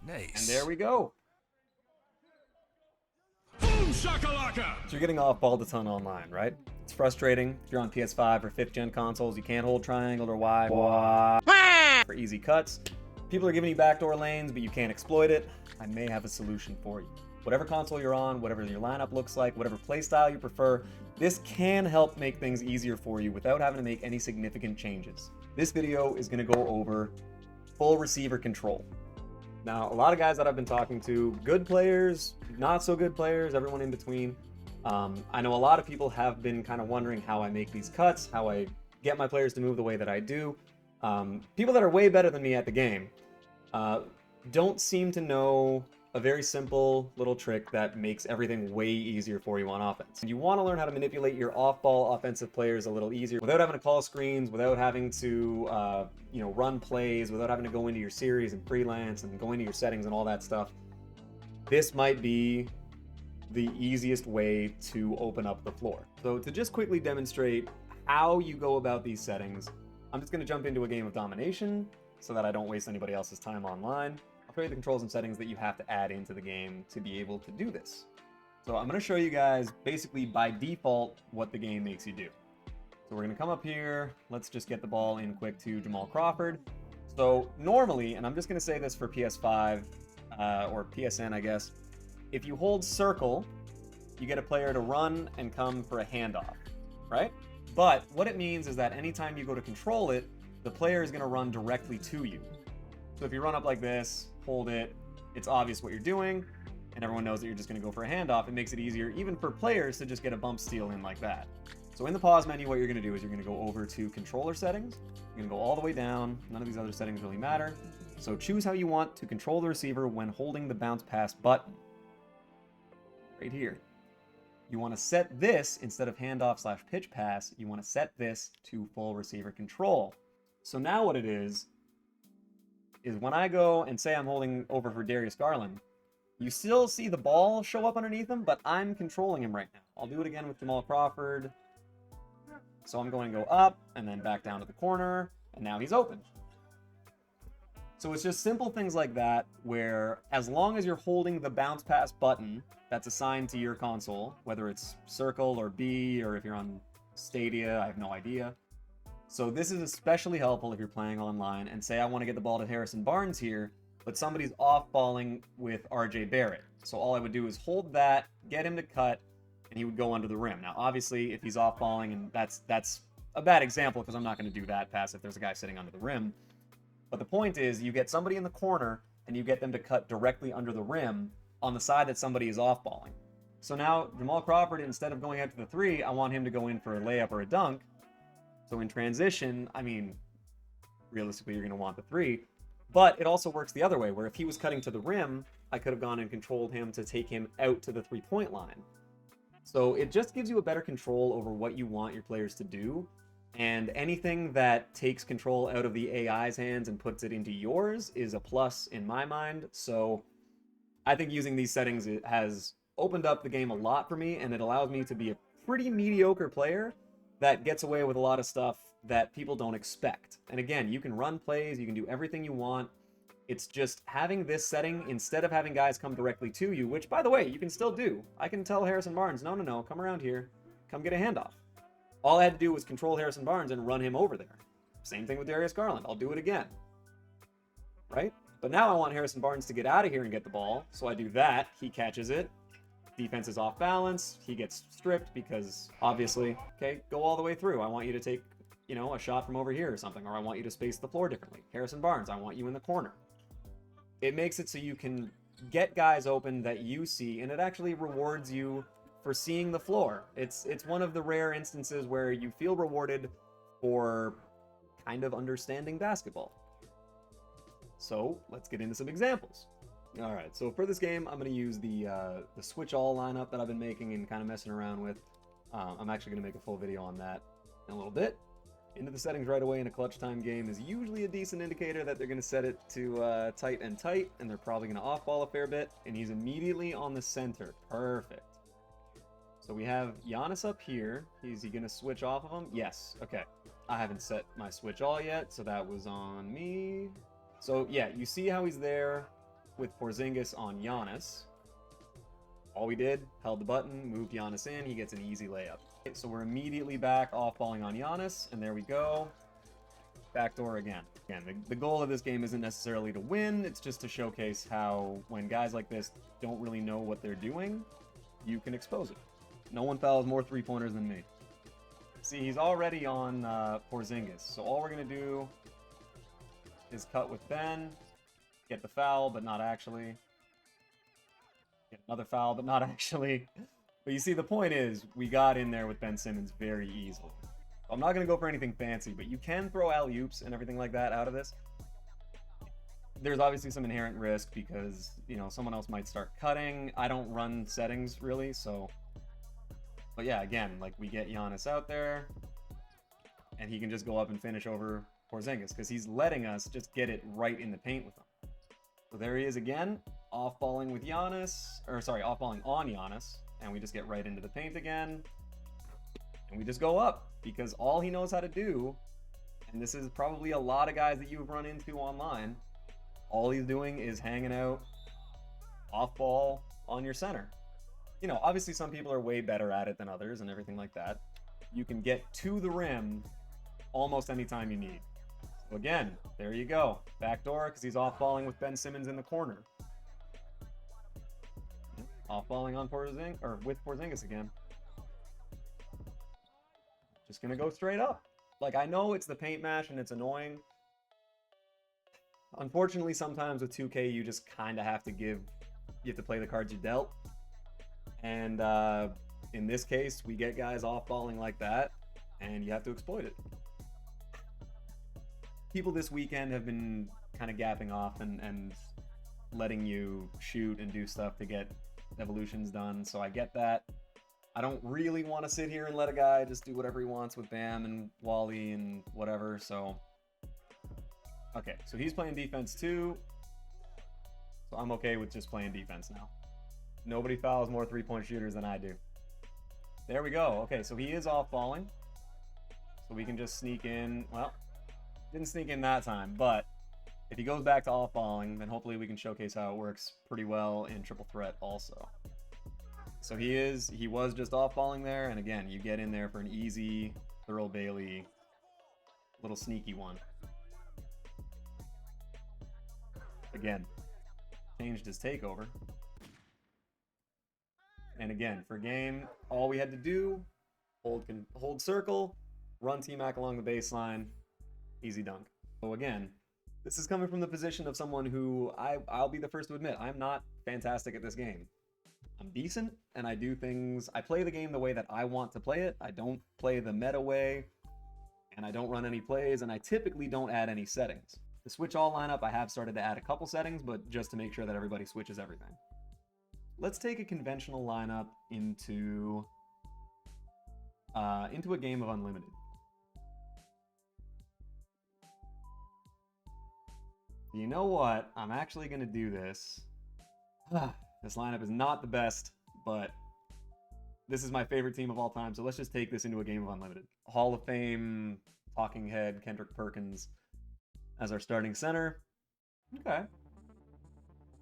Nice. And there we go. Boom shakalaka! So you're getting off-balled a ton online, right? It's frustrating. If you're on PS5 or 5th gen consoles, you can't hold triangle or Y for easy cuts. People are giving you backdoor lanes, but you can't exploit it. I may have a solution for you. Whatever console you're on, whatever your lineup looks like, whatever playstyle you prefer, this can help make things easier for you without having to make any significant changes. This video is going to go over full receiver control. Now, a lot of guys that I've been talking to, good players, not so good players, everyone in between. I know a lot of people have been kind of wondering how I make these cuts, how I get my players to move the way that I do. People that are way better than me at the game don't seem to know a very simple little trick that makes everything way easier for you on offense. You want to learn how to manipulate your off-ball offensive players a little easier without having to call screens, without having to run plays, without having to go into your series and freelance and go into your settings and all that stuff. This might be the easiest way to open up the floor. So to just quickly demonstrate how you go about these settings, I'm just going to jump into a game of domination so that I don't waste anybody else's time online. I'll show you the controls and settings that you have to add into the game to be able to do this. So I'm going to show you guys basically by default what the game makes you do. So we're going to come up here. Let's just get the ball in quick to Jamal Crawford. So normally, and I'm just going to say this for PS5 or PSN, I guess, if you hold circle, you get a player to run and come for a handoff, right? But what it means is that anytime you go to control it, the player is going to run directly to you. So if you run up like this, hold it, it's obvious what you're doing, and everyone knows that you're just going to go for a handoff. It makes it easier even for players to just get a bump steal in like that. So in the pause menu, what you're going to do is you're going to go over to controller settings. You're going to go all the way down. None of these other settings really matter. So choose how you want to control the receiver when holding the bounce pass button. Right here. You want to set this, instead of handoff/pitch pass, you want to set this to full receiver control. So now what it is when I go and say I'm holding over for Darius Garland, you still see the ball show up underneath him, but I'm controlling him right now. I'll do it again with Jamal Crawford. So I'm going to go up and then back down to the corner, and now he's open. So it's just simple things like that, where as long as you're holding the bounce pass button that's assigned to your console, whether it's circle or B, or if you're on Stadia, I have no idea. So this is especially helpful if you're playing online and say I want to get the ball to Harrison Barnes here, but somebody's off-balling with RJ Barrett. So all I would do is hold that, get him to cut, and he would go under the rim. Now, obviously, if he's off-balling, and that's a bad example because I'm not going to do that pass if there's a guy sitting under the rim. But the point is, you get somebody in the corner, and you get them to cut directly under the rim on the side that somebody is off-balling. So now, Jamal Crawford, instead of going out to the three, I want him to go in for a layup or a dunk. So in transition, I mean, realistically, you're going to want the three. But it also works the other way, where if he was cutting to the rim, I could have gone and controlled him to take him out to the three-point line. So it just gives you a better control over what you want your players to do. And anything that takes control out of the AI's hands and puts it into yours is a plus in my mind. So I think using these settings, it has opened up the game a lot for me, and it allows me to be a pretty mediocre player that gets away with a lot of stuff that people don't expect. And again, you can run plays, you can do everything you want. It's just having this setting, instead of having guys come directly to you, which, by the way, you can still do. I can tell Harrison Barnes, no, come around here, come get a handoff. All I had to do was control Harrison Barnes and run him over there. Same thing with Darius Garland. I'll do it again. Right? But now I want Harrison Barnes to get out of here and get the ball, so I do that. He catches it. Defense is off balance. He gets stripped because, obviously, okay, go all the way through. I want you to take, a shot from over here or something, or I want you to space the floor differently. Harrison Barnes, I want you in the corner. It makes it so you can get guys open that you see, and it actually rewards you for seeing the floor. It's one of the rare instances where you feel rewarded for kind of understanding basketball. So let's get into some examples. All right, so for this game, I'm going to use the switch all lineup that I've been making and kind of messing around with. I'm actually going to make a full video on that in a little bit. Into the settings right away in a clutch time game is usually a decent indicator that they're going to set it to tight, and they're probably going to off-ball a fair bit, and he's immediately on the center. Perfect. So we have Giannis up here. Is he going to switch off of him? Yes. Okay. I haven't set my switch all yet, so that was on me. So yeah, you see how he's there. with Porzingis on Giannis. All we did, held the button, moved Giannis in, he gets an easy layup. Okay, so we're immediately back off-balling on Giannis, and there we go. Backdoor again. Again, the goal of this game isn't necessarily to win, it's just to showcase how when guys like this don't really know what they're doing, you can expose it. No one fouls more three-pointers than me. See, he's already on Porzingis, so all we're going to do is cut with Ben, get the foul, but not actually. Get another foul, but not actually. But you see, the point is, we got in there with Ben Simmons very easily. I'm not going to go for anything fancy, but you can throw alley-oops and everything like that out of this. There's obviously some inherent risk because, you know, someone else might start cutting. I don't run settings, really, so... But yeah, again, like, we get Giannis out there, and he can just go up and finish over Porzingis, because he's letting us just get it right in the paint with him. So there he is again, off-balling with Giannis, or sorry, off-balling on Giannis, and we just get right into the paint again, and we just go up, because all he knows how to do, and this is probably a lot of guys that you've run into online, all he's doing is hanging out off-ball on your center. You know, obviously some people are way better at it than others and everything like that. You can get to the rim almost any time you need. So again, there you go. Backdoor, because he's off-balling with Ben Simmons in the corner. Off-balling on Porzingis, or with Porzingis again. Just gonna go straight up. Like, I know it's the paint mash and it's annoying. Unfortunately, sometimes with 2K, you just kind of have to you have to play the cards you dealt. And in this case, we get guys off-balling like that, and you have to exploit it. People this weekend have been kind of gapping off and letting you shoot and do stuff to get evolutions done, so I get that. I don't really want to sit here and let a guy just do whatever he wants with Bam and Wally and whatever, so... Okay, so he's playing defense too, so I'm okay with just playing defense now. Nobody fouls more three-point shooters than I do. There we go. Okay, so he is off-balling. So we can just sneak in. Well, didn't sneak in that time, but if he goes back to off-balling, then hopefully we can showcase how it works pretty well in triple threat also. So he was just off-balling there, and again, you get in there for an easy Thurl Bailey little sneaky one. Again, changed his takeover. And again, for game, all we had to do, hold circle, run T-Mac along the baseline, easy dunk. So again, this is coming from the position of someone who, I'll be the first to admit, I'm not fantastic at this game. I'm decent, and I do things, I play the game the way that I want to play it. I don't play the meta way, and I don't run any plays, and I typically don't add any settings. The switch all lineup, I have started to add a couple settings, but just to make sure that everybody switches everything. Let's take a conventional lineup into a game of Unlimited. You know what? I'm actually going to do this. This lineup is not the best, but this is my favorite team of all time, so let's just take this into a game of Unlimited. Hall of Fame talking head Kendrick Perkins as our starting center. Okay.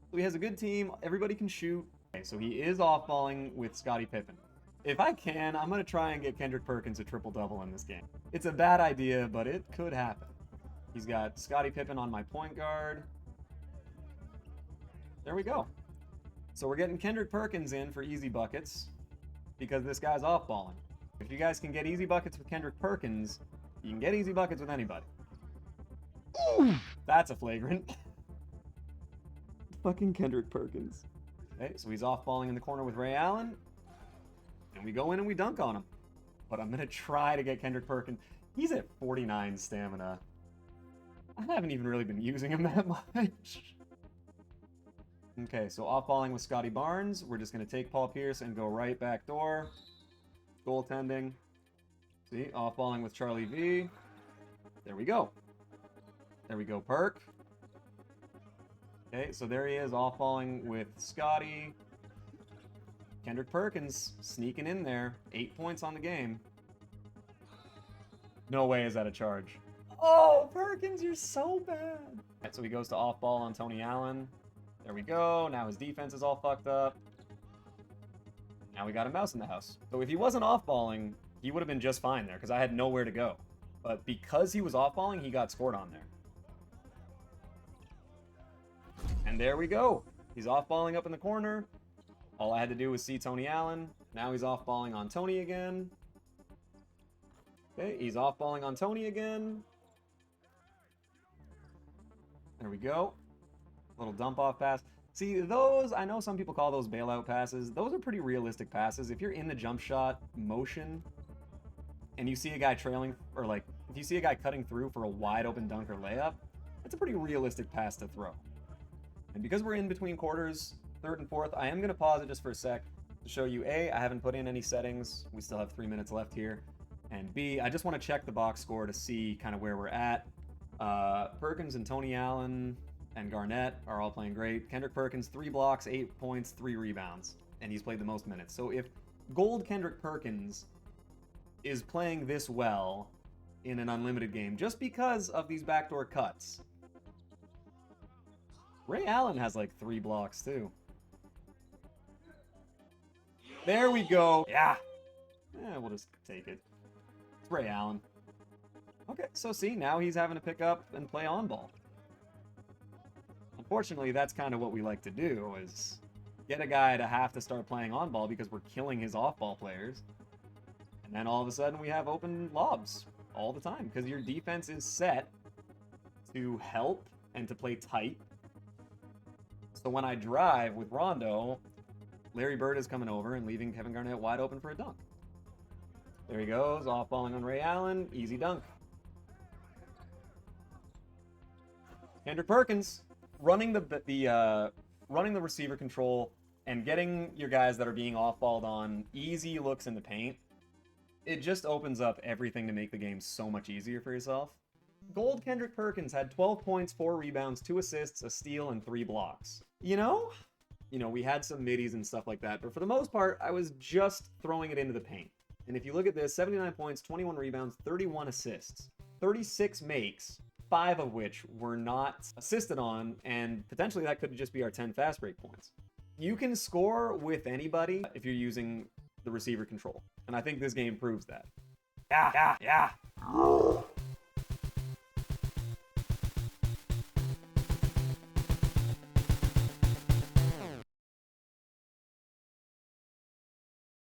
So he has a good team. Everybody can shoot. Okay, so he is off-balling with Scottie Pippen. If I can, I'm going to try and get Kendrick Perkins a triple-double in this game. It's a bad idea, but it could happen. He's got Scottie Pippen on my point guard. There we go. So we're getting Kendrick Perkins in for easy buckets because this guy's off-balling. If you guys can get easy buckets with Kendrick Perkins, you can get easy buckets with anybody. Ooh, that's a flagrant. Fucking Kendrick Perkins. Okay, so he's off-balling in the corner with Ray Allen. And we go in and we dunk on him. But I'm going to try to get Kendrick Perkins. He's at 49 stamina. I haven't even really been using him that much. Okay, so off-balling with Scotty Barnes. We're just going to take Paul Pierce and go right back door. Goaltending. See, off-balling with Charlie V. There we go. There we go, Perk. Okay, so there he is, off-balling with Scotty. Kendrick Perkins sneaking in there. 8 points on the game. No way is that a charge. Oh, Perkins, you're so bad. Right, so he goes to off-ball on Tony Allen. There we go. Now his defense is all fucked up. Now we got a mouse in the house. So if he wasn't off-balling, he would have been just fine there because I had nowhere to go. But because he was off-balling, he got scored on there. And there we go. He's off-balling up in the corner. All I had to do was see Tony Allen. Now he's off-balling on Tony again. Okay, he's off-balling on Tony again. There we go. Little dump-off pass. See, those, I know some people call those bailout passes. Those are pretty realistic passes. If you're in the jump shot motion and you see a guy trailing, or like, if you see a guy cutting through for a wide open dunk or layup, that's a pretty realistic pass to throw. And because we're in between quarters, third and fourth, I am going to pause it just for a sec to show you, A, I haven't put in any settings. We still have 3 minutes left here. And B, I just want to check the box score to see kind of where we're at. Perkins and Tony Allen and Garnett are all playing great. Kendrick Perkins, 3 blocks, 8 points, 3 rebounds. And he's played the most minutes. So if Gold Kendrick Perkins is playing this well in an unlimited game just because of these backdoor cuts, Ray Allen has like 3 blocks too. There we go. Yeah. We'll just take it. It's Ray Allen. Okay, so see, now he's having to pick up and play on ball. Unfortunately, that's kind of what we like to do, is get a guy to have to start playing on ball because we're killing his off-ball players. And then all of a sudden we have open lobs all the time because your defense is set to help and to play tight. So when I drive with Rondo, Larry Bird is coming over and leaving Kevin Garnett wide open for a dunk. There he goes, off-balling on Ray Allen, easy dunk. Kendrick Perkins running the receiver control and getting your guys that are being off-balled on easy looks in the paint. It just opens up everything to make the game so much easier for yourself. Gold Kendrick Perkins had 12 points, 4 rebounds, 2 assists, a steal, and 3 blocks. You know, we had some middies and stuff like that, but for the most part, I was just throwing it into the paint. And if you look at this, 79 points, 21 rebounds, 31 assists, 36 makes, 5 of which were not assisted on, and potentially that could just be our 10 fast break points. You can score with anybody if you're using the receiver control, and I think this game proves that. Yeah.